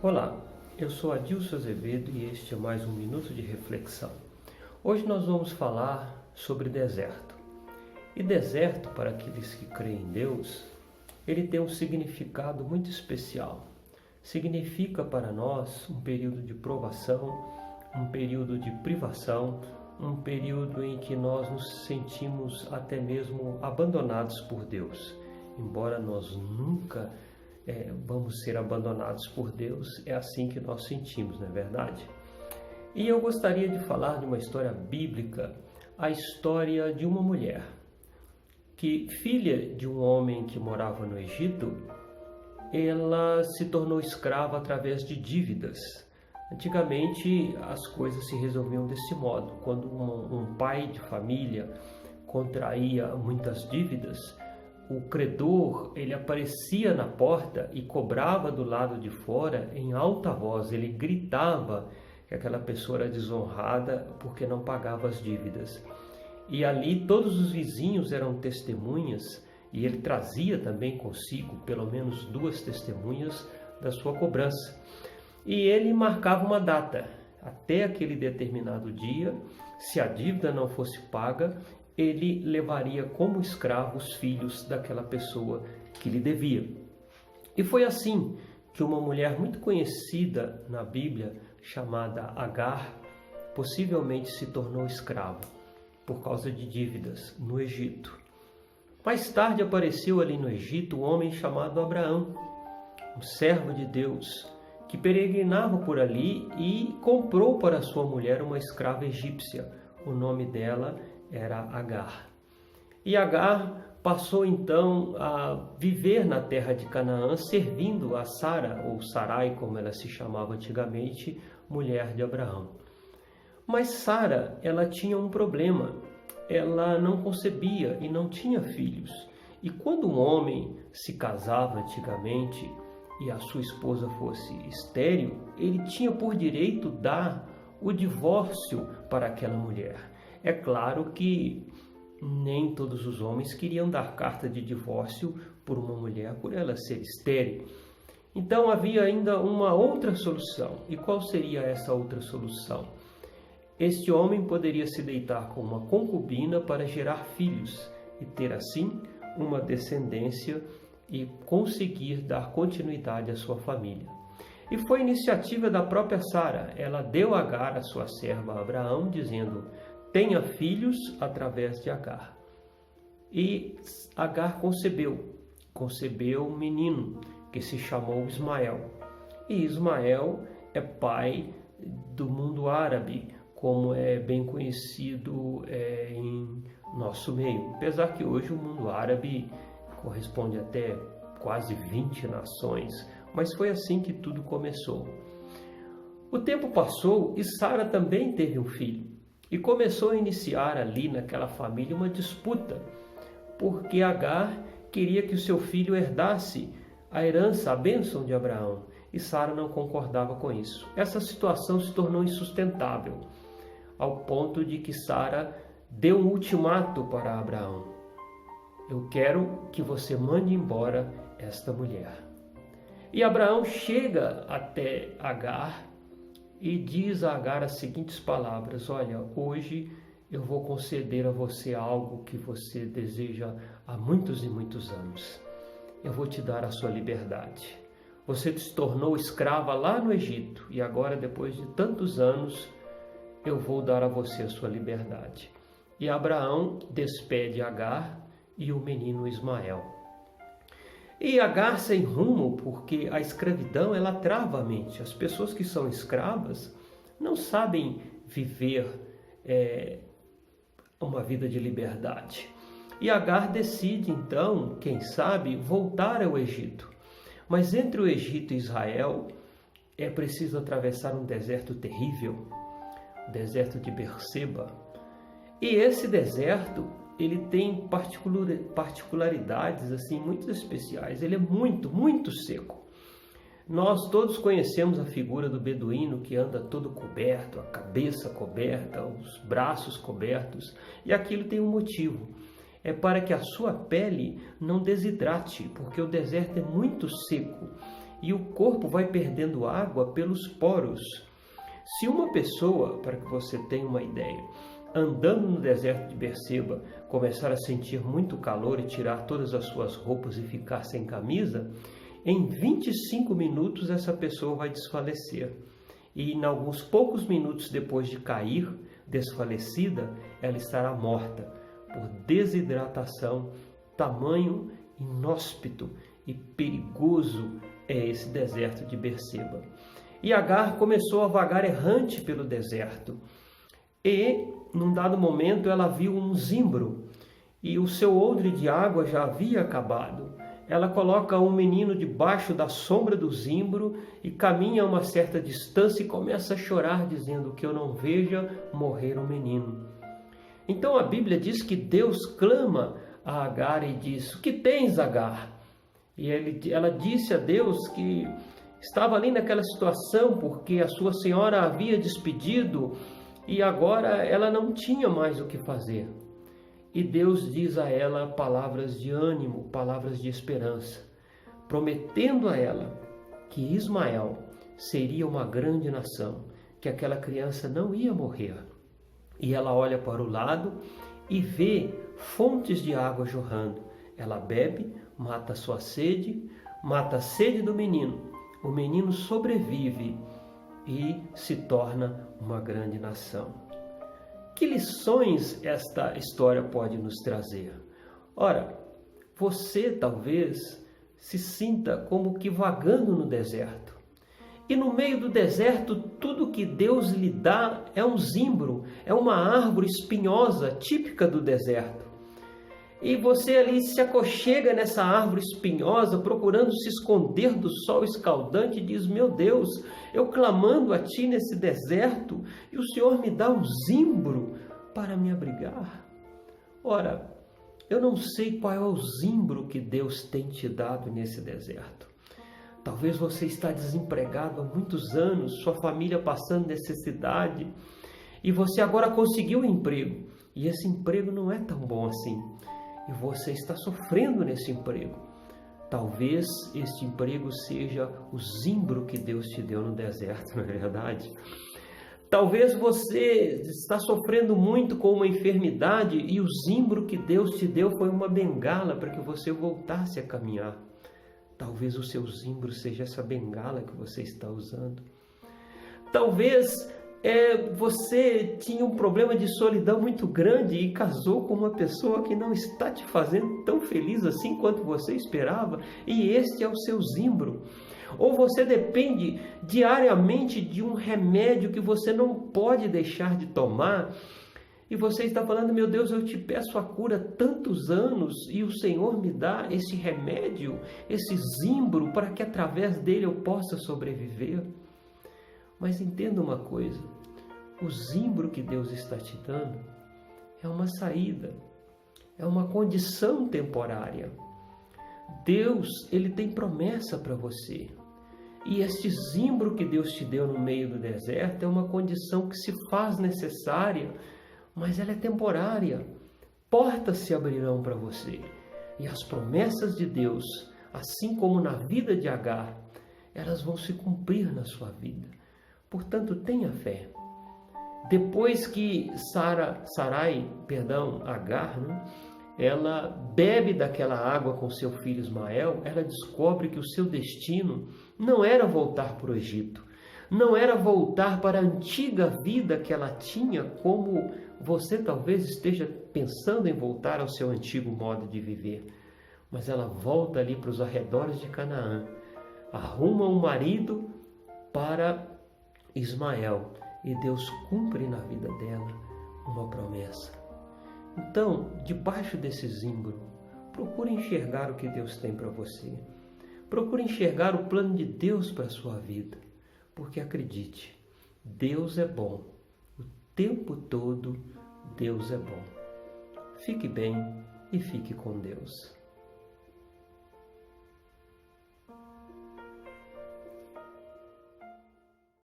Olá, eu sou Adilson Azevedo e este é mais um Minuto de Reflexão. Hoje nós vamos falar sobre deserto. E deserto, para aqueles que creem em Deus, ele tem um significado muito especial. Significa para nós um período de provação, um período de privação, um período em que nós nos sentimos até mesmo abandonados por Deus. Embora nós nunca vamos ser abandonados por Deus, é assim que nós sentimos, não é verdade? E eu gostaria de falar de uma história bíblica, a história de uma mulher que, filha de um homem que morava no Egito, ela se tornou escrava através de dívidas. Antigamente as coisas se resolviam desse modo. Quando um pai de família contraía muitas dívidas, o credor, ele aparecia na porta e cobrava do lado de fora em alta voz. Ele gritava que aquela pessoa era desonrada porque não pagava as dívidas. E ali todos os vizinhos eram testemunhas e ele trazia também consigo pelo menos 2 testemunhas da sua cobrança. E ele marcava uma data. Até aquele determinado dia, se a dívida não fosse paga, ele levaria como escravo os filhos daquela pessoa que lhe devia. E foi assim que uma mulher muito conhecida na Bíblia, chamada Agar, possivelmente se tornou escrava por causa de dívidas no Egito. Mais tarde apareceu ali no Egito um homem chamado Abraão, um servo de Deus, que peregrinava por ali e comprou para sua mulher uma escrava egípcia. O nome dela era Agar. E Agar passou então a viver na terra de Canaã, servindo a Sara, ou Sarai, como ela se chamava antigamente, mulher de Abraão. Mas Sara, ela tinha um problema. Ela não concebia e não tinha filhos. E quando um homem se casava antigamente e a sua esposa fosse estéril, ele tinha por direito dar o divórcio para aquela mulher. É claro que nem todos os homens queriam dar carta de divórcio por uma mulher, por ela ser estéril. Então havia ainda uma outra solução. E qual seria essa outra solução? Este homem poderia se deitar com uma concubina para gerar filhos e ter assim uma descendência e conseguir dar continuidade à sua família. E foi iniciativa da própria Sara. Ela deu a Agar, a sua serva, a Abraão, dizendo: tenha filhos através de Agar. E Agar concebeu um menino que se chamou Ismael. E Ismael é pai do mundo árabe, como é bem conhecido em nosso meio. Apesar que hoje o mundo árabe corresponde até quase 20 nações, mas foi assim que tudo começou. O tempo passou e Sara também teve um filho. E começou a iniciar ali naquela família uma disputa, porque Agar queria que o seu filho herdasse a herança, a bênção de Abraão, e Sara não concordava com isso. Essa situação se tornou insustentável, ao ponto de que Sara deu um ultimato para Abraão: eu quero que você mande embora esta mulher. E Abraão chega até Agar e diz a Agar as seguintes palavras: olha, hoje eu vou conceder a você algo que você deseja há muitos e muitos anos. Eu vou te dar a sua liberdade. Você se tornou escrava lá no Egito e agora, depois de tantos anos, eu vou dar a você a sua liberdade. E Abraão despede Agar e o menino Ismael. E Agar sem rumo, porque a escravidão ela trava a mente. As pessoas que são escravas não sabem viver uma vida de liberdade. E Agar decide então, quem sabe, voltar ao Egito. Mas entre o Egito e Israel é preciso atravessar um deserto terrível, o deserto de Berseba. E esse deserto ele tem particularidades assim muito especiais. Ele é muito, muito seco. Nós todos conhecemos a figura do beduíno que anda todo coberto, a cabeça coberta, os braços cobertos, e aquilo tem um motivo. É para que a sua pele não desidrate, porque o deserto é muito seco e o corpo vai perdendo água pelos poros. Se uma pessoa, para que você tenha uma ideia, andando no deserto de Berseba, começar a sentir muito calor e tirar todas as suas roupas e ficar sem camisa, em 25 minutos essa pessoa vai desfalecer. E em alguns poucos minutos depois de cair, desfalecida, ela estará morta por desidratação. Tamanho inóspito e perigoso é esse deserto de Berseba. E Agar começou a vagar errante pelo deserto. E, num dado momento, ela viu um zimbro e o seu odre de água já havia acabado. Ela coloca um menino debaixo da sombra do zimbro e caminha a uma certa distância e começa a chorar, dizendo que eu não veja morrer o menino. Então a Bíblia diz que Deus clama a Agar e diz: o que tens, Agar? E ela disse a Deus que estava ali naquela situação porque a sua senhora a havia despedido e agora ela não tinha mais o que fazer. E Deus diz a ela palavras de ânimo, palavras de esperança, prometendo a ela que Ismael seria uma grande nação, que aquela criança não ia morrer. E ela olha para o lado e vê fontes de água jorrando. Ela bebe, mata a sua sede, mata a sede do menino. O menino sobrevive e se torna uma grande nação. Que lições esta história pode nos trazer? Ora, você talvez se sinta como que vagando no deserto. E no meio do deserto, tudo que Deus lhe dá é um zimbro, é uma árvore espinhosa típica do deserto. E você ali se aconchega nessa árvore espinhosa, procurando se esconder do sol escaldante, e diz: meu Deus, eu clamando a Ti nesse deserto, e o Senhor me dá um zimbro para me abrigar. Ora, eu não sei qual é o zimbro que Deus tem te dado nesse deserto. Talvez você está desempregado há muitos anos, sua família passando necessidade, e você agora conseguiu um emprego, e esse emprego não é tão bom assim. E você está sofrendo nesse emprego. Talvez este emprego seja o zimbro que Deus te deu no deserto, não é verdade? Talvez você está sofrendo muito com uma enfermidade e o zimbro que Deus te deu foi uma bengala para que você voltasse a caminhar. Talvez o seu zimbro seja essa bengala que você está usando. Talvez você tinha um problema de solidão muito grande e casou com uma pessoa que não está te fazendo tão feliz assim quanto você esperava, e este é o seu zimbro. Ou você depende diariamente de um remédio que você não pode deixar de tomar, e você está falando: meu Deus, eu te peço a cura há tantos anos e o Senhor me dá esse remédio, esse zimbro, para que através dele eu possa sobreviver. Mas entenda uma coisa, o zimbro que Deus está te dando é uma saída, é uma condição temporária. Deus, Ele tem promessa para você. E este zimbro que Deus te deu no meio do deserto é uma condição que se faz necessária, mas ela é temporária. Portas se abrirão para você. E as promessas de Deus, assim como na vida de Agar, elas vão se cumprir na sua vida. Portanto, tenha fé. Depois que Agar, ela bebe daquela água com seu filho Ismael, ela descobre que o seu destino não era voltar para o Egito, não era voltar para a antiga vida que ela tinha, como você talvez esteja pensando em voltar ao seu antigo modo de viver. Mas ela volta ali para os arredores de Canaã, arruma um marido para Ismael, e Deus cumpre na vida dela uma promessa. Então, debaixo desse zimbro, procure enxergar o que Deus tem para você. Procure enxergar o plano de Deus para a sua vida. Porque acredite, Deus é bom. O tempo todo, Deus é bom. Fique bem e fique com Deus.